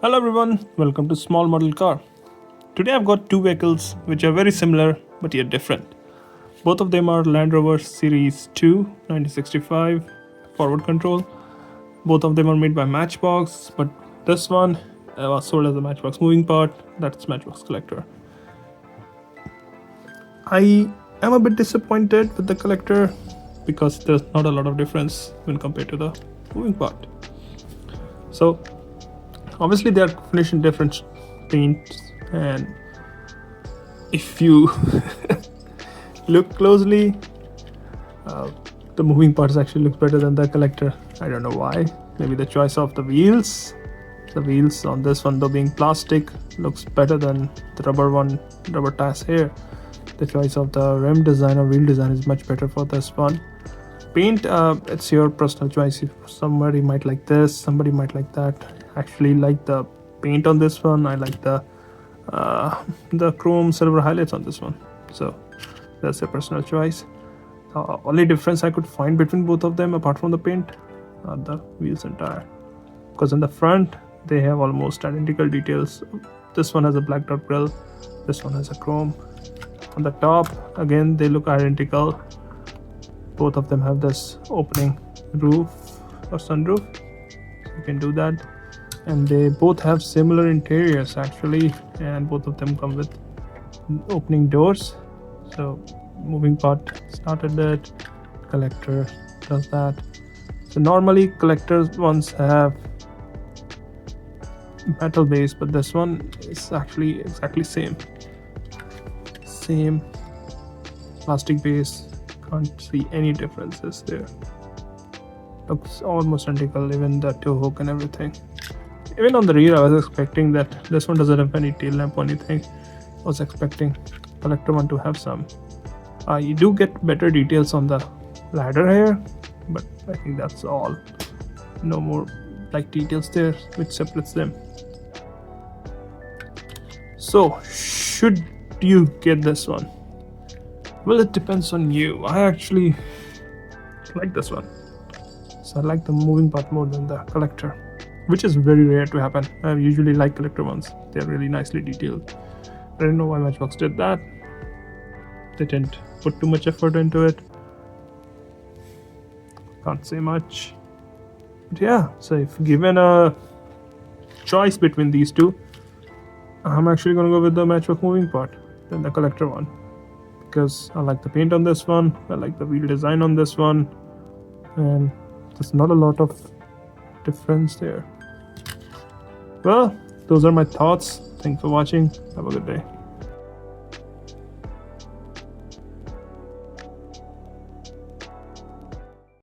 Hello everyone, welcome to Small Model Car. Today I've got two vehicles which are very similar but yet different. Both of them are Land Rover Series 2 1965 forward control. Both of them are made by Matchbox, but this one was sold as a Matchbox moving part, that's Matchbox collector. I am a bit disappointed with the collector because there's not a lot of difference when compared to the moving part. So obviously they are finished in different paints, and if you look closely, the moving parts actually look better than the collector. I don't know why. Maybe the choice of the wheels. The wheels on this one, though being plastic, looks better than the rubber tires here. The choice of the rim design or wheel design is much better for this one. Paint, it's your personal choice. If somebody might like this, somebody might like that. Actually like the paint on this one. I like the chrome silver highlights on this one, so that's a personal choice. The only difference I could find between both of them apart from the paint are the wheels and tire, because in the front they have almost identical details. This one has a black dot grille, this one has a chrome. On the top again they look identical. Both of them have this opening roof or sunroof, so you can do that. And they both have similar interiors actually, and both of them come with opening doors. So moving part started that, collector does that. So normally collectors ones have metal base, but this one is actually exactly same plastic base. Can't see any differences there. Looks almost identical, even the tow hook and everything. Even on the rear I was expecting that this one doesn't have any tail lamp or anything. I was expecting collector one to have some. You do get better details on the ladder here, but I think that's all. No more like details there which separates them. So should you get this one? Well, it depends on you. I actually like this one, so I like the moving part more than the collector, which is very rare to happen. I usually like collector ones. They're really nicely detailed. I don't know why Matchbox did that. They didn't put too much effort into it. Can't say much. But yeah, so if given a choice between these two, I'm actually gonna go with the Matchbox moving part than the collector one, because I like the paint on this one, I like the wheel design on this one, and there's not a lot of difference there. Well, those are my thoughts. Thanks for watching. Have a good day.